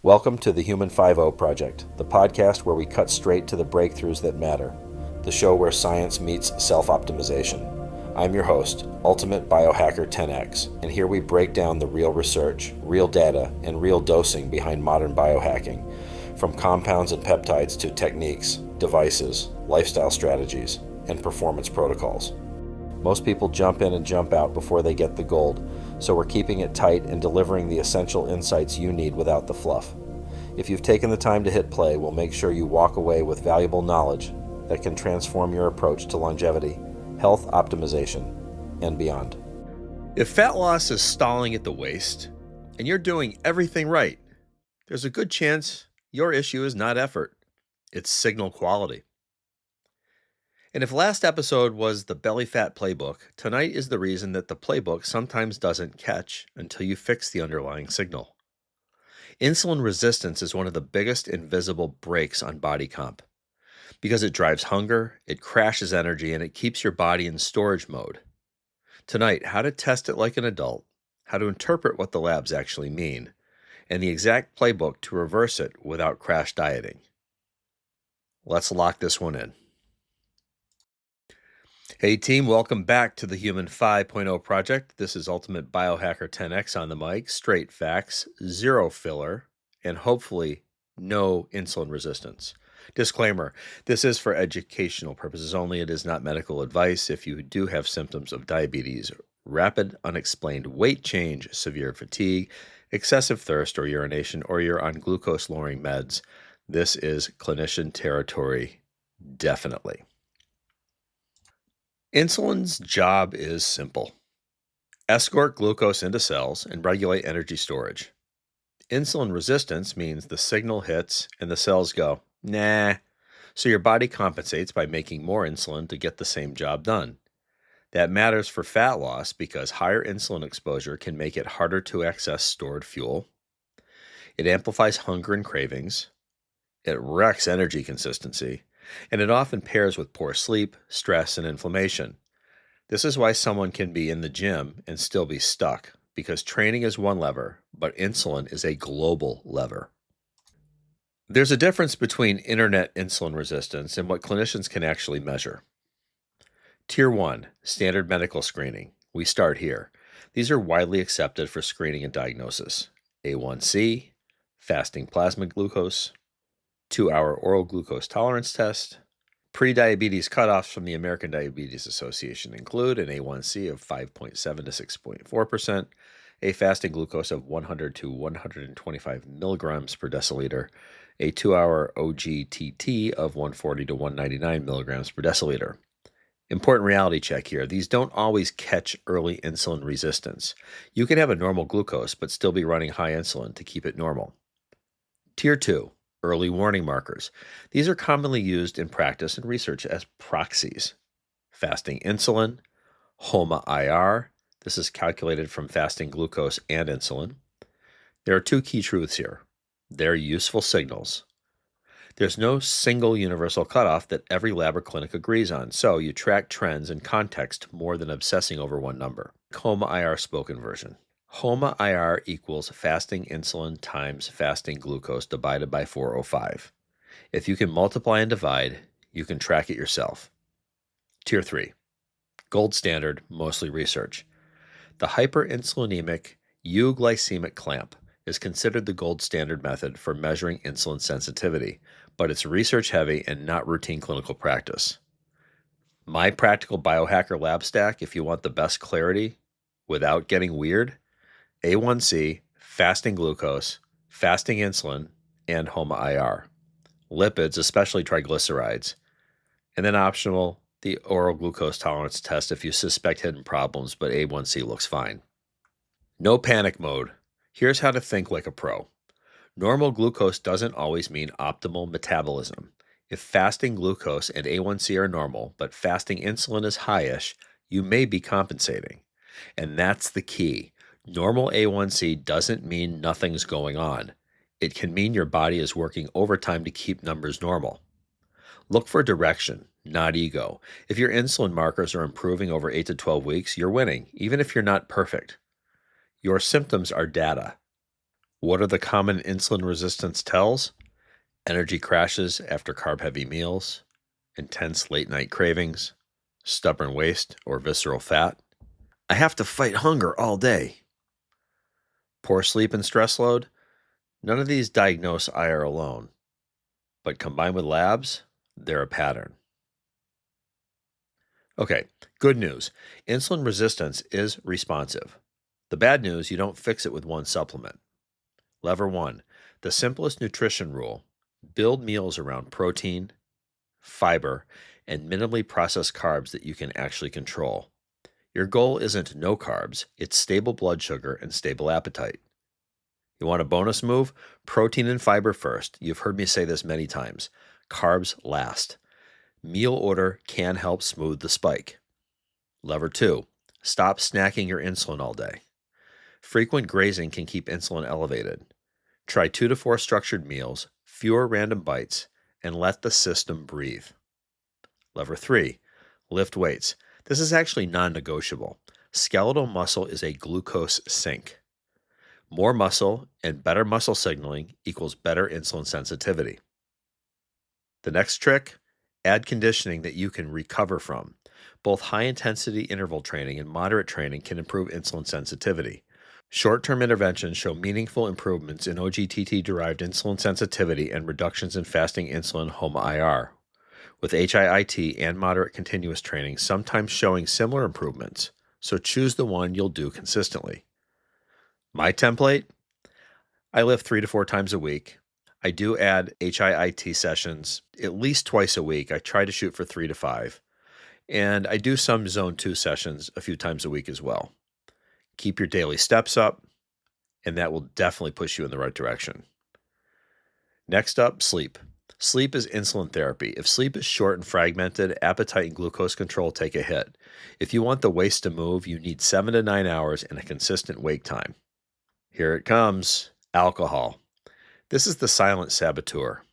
Welcome to the Human 5.0 Project, the podcast where we cut straight to the breakthroughs that matter, the show where science meets self-optimization. I'm your host, Ultimate Biohacker 10X, and here we break down the real research, real data, and real dosing behind modern biohacking, from compounds and peptides to techniques, devices, lifestyle strategies, and performance protocols. Most people jump in and jump out before they get the gold, so we're keeping it tight and delivering the essential insights you need without the fluff. If you've taken the time to hit play, we'll make sure you walk away with valuable knowledge that can transform your approach to longevity, health optimization, and beyond. If fat loss is stalling at the waist and you're doing everything right, there's a good chance your issue is not effort, it's signal quality. And if last episode was the belly fat playbook, tonight is the reason that the playbook sometimes doesn't catch until you fix the underlying signal. Insulin resistance is one of the biggest invisible brakes on body comp because it drives hunger, it crashes energy, and it keeps your body in storage mode. Tonight, how to test it like an adult, how to interpret what the labs actually mean, and the exact playbook to reverse it without crash dieting. Let's lock this one in. Hey team, welcome back to the Human 5.0 Project. This is Ultimate Biohacker 10X on the mic, straight facts, zero filler, and hopefully no insulin resistance. Disclaimer, this is for educational purposes only. It is not medical advice. If you do have symptoms of diabetes, rapid unexplained weight change, severe fatigue, excessive thirst or urination, or you're on glucose-lowering meds, this is clinician territory, definitely. Insulin's job is simple. Escort glucose into cells and regulate energy storage. Insulin resistance means the signal hits and the cells go, nah, so your body compensates by making more insulin to get the same job done. That matters for fat loss because higher insulin exposure can make it harder to access stored fuel. It amplifies hunger and cravings. It wrecks energy consistency. And it often pairs with poor sleep, stress, and inflammation. This is why someone can be in the gym and still be stuck, because training is one lever, but insulin is a global lever. There's a difference between internet insulin resistance and what clinicians can actually measure. Tier 1, standard medical screening. We start here. These are widely accepted for screening and diagnosis. A1C, fasting plasma glucose, 2-hour oral glucose tolerance test. Pre-diabetes cutoffs from the American Diabetes Association include an A1C of 5.7 to 6.4%, a fasting glucose of 100 to 125 milligrams per deciliter, a 2-hour OGTT of 140 to 199 milligrams per deciliter. Important reality check here. These don't always catch early insulin resistance. You can have a normal glucose but still be running high insulin to keep it normal. Tier 2. Early warning markers. These are commonly used in practice and research as proxies. Fasting insulin, HOMA-IR. This is calculated from fasting glucose and insulin. There are two key truths here. They're useful signals. There's no single universal cutoff that every lab or clinic agrees on, so you track trends in context more than obsessing over one number. HOMA-IR spoken version. HOMA-IR equals fasting insulin times fasting glucose divided by 405. If you can multiply and divide, you can track it yourself. Tier 3. Gold standard, mostly research. The hyperinsulinemic euglycemic clamp is considered the gold standard method for measuring insulin sensitivity, but it's research heavy and not routine clinical practice. My practical biohacker lab stack, if you want the best clarity without getting weird, A1C, fasting glucose, fasting insulin, and HOMA-IR. Lipids, especially triglycerides. And then optional, the oral glucose tolerance test if you suspect hidden problems, but A1C looks fine. No panic mode. Here's how to think like a pro. Normal glucose doesn't always mean optimal metabolism. If fasting glucose and A1C are normal, but fasting insulin is highish, you may be compensating. And that's the key. Normal A1C doesn't mean nothing's going on. It can mean your body is working overtime to keep numbers normal. Look for direction, not ego. If your insulin markers are improving over 8 to 12 weeks, you're winning, even if you're not perfect. Your symptoms are data. What are the common insulin resistance tells? Energy crashes after carb-heavy meals, intense late-night cravings, stubborn waist or visceral fat. I have to fight hunger all day. Poor sleep and stress load? None of these diagnose IR alone, but combined with labs, they're a pattern. Okay, good news. Insulin resistance is responsive. The bad news, you don't fix it with one supplement. Lever 1, the simplest nutrition rule: build meals around protein, fiber, and minimally processed carbs that you can actually control. Your goal isn't no carbs, it's stable blood sugar and stable appetite. You want a bonus move? Protein and fiber first. You've heard me say this many times. Carbs last. Meal order can help smooth the spike. Lever 2, stop snacking your insulin all day. Frequent grazing can keep insulin elevated. Try 2 to 4 structured meals, fewer random bites, and let the system breathe. Lever 3, lift weights. This is actually non-negotiable. Skeletal muscle is a glucose sink. More muscle and better muscle signaling equals better insulin sensitivity. The next trick, add conditioning that you can recover from. Both high-intensity interval training and moderate training can improve insulin sensitivity. Short-term interventions show meaningful improvements in OGTT-derived insulin sensitivity and reductions in fasting insulin HOMA-IR, with HIIT and moderate continuous training sometimes showing similar improvements, so choose the one you'll do consistently. My template? I lift 3 to 4 times a week. I do add HIIT sessions at least twice a week. I try to shoot for 3 to 5. And I do some Zone 2 sessions a few times a week as well. Keep your daily steps up, and that will definitely push you in the right direction. Next up, sleep. Sleep is insulin therapy. If sleep is short and fragmented, appetite and glucose control take a hit. If you want the waist to move, you need 7 to 9 hours and a consistent wake time. Here it comes, alcohol. This is the silent saboteur.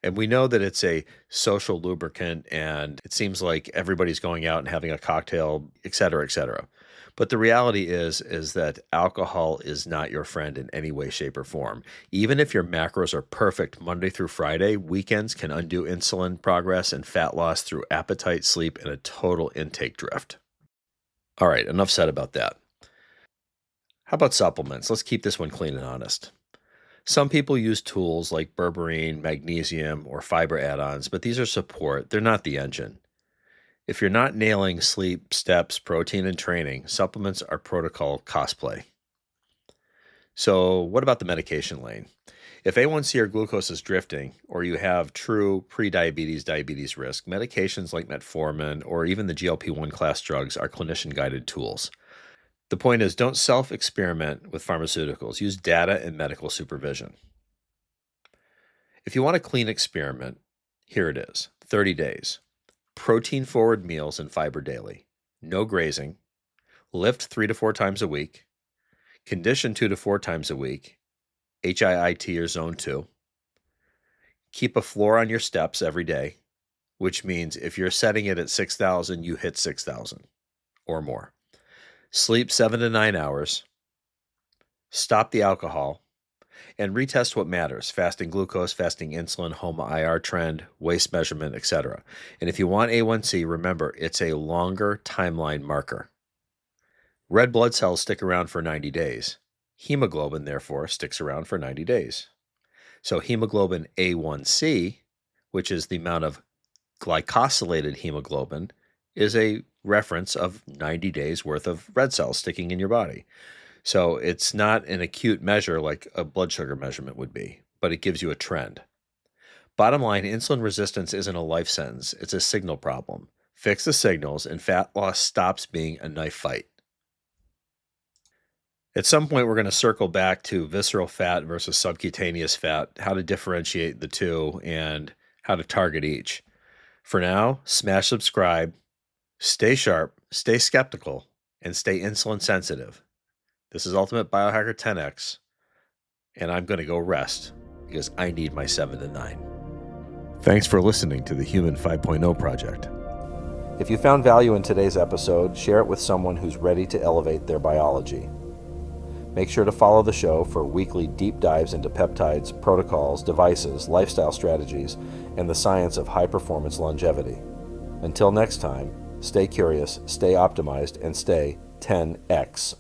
And we know that it's a social lubricant and it seems like everybody's going out and having a cocktail, et cetera, et cetera. But the reality is that alcohol is not your friend in any way, shape, or form. Even if your macros are perfect Monday through Friday, weekends can undo insulin progress and fat loss through appetite, sleep, and a total intake drift. All right, enough said about that. How about supplements? Let's keep this one clean and honest. Some people use tools like Berberine, magnesium, or fiber add-ons, but these are support. They're not the engine. If you're not nailing sleep, steps, protein, and training, supplements are protocol cosplay. So what about the medication lane? If A1C or glucose is drifting, or you have true pre-diabetes, diabetes risk, medications like metformin or even the GLP-1 class drugs are clinician-guided tools. The point is, don't self-experiment with pharmaceuticals. Use data and medical supervision. If you want a clean experiment, here it is, 30 days. Protein-forward meals and fiber daily. No grazing. Lift 3 to 4 times a week. Condition 2 to 4 times a week. HIIT or Zone 2. Keep a floor on your steps every day, which means if you're setting it at 6,000, you hit 6,000 or more. Sleep 7 to 9 hours. Stop the alcohol. And retest what matters: fasting glucose, fasting insulin, HOMA-IR trend, waist measurement, etc. And if you want A1C, remember, it's a longer timeline marker. Red blood cells stick around for 90 days. Hemoglobin, therefore, sticks around for 90 days. So hemoglobin A1C, which is the amount of glycosylated hemoglobin, is a reference of 90 days worth of red cells sticking in your body. So it's not an acute measure like a blood sugar measurement would be, but it gives you a trend. Bottom line, insulin resistance isn't a life sentence. It's a signal problem. Fix the signals and fat loss stops being a knife fight. At some point, we're going to circle back to visceral fat versus subcutaneous fat, how to differentiate the two, and how to target each. For now, smash subscribe, stay sharp, stay skeptical, and stay insulin sensitive. This is Ultimate Biohacker 10X, and I'm going to go rest because I need my 7 to 9. Thanks for listening to the Human 5.0 Project. If you found value in today's episode, share it with someone who's ready to elevate their biology. Make sure to follow the show for weekly deep dives into peptides, protocols, devices, lifestyle strategies, and the science of high-performance longevity. Until next time, stay curious, stay optimized, and stay 10x.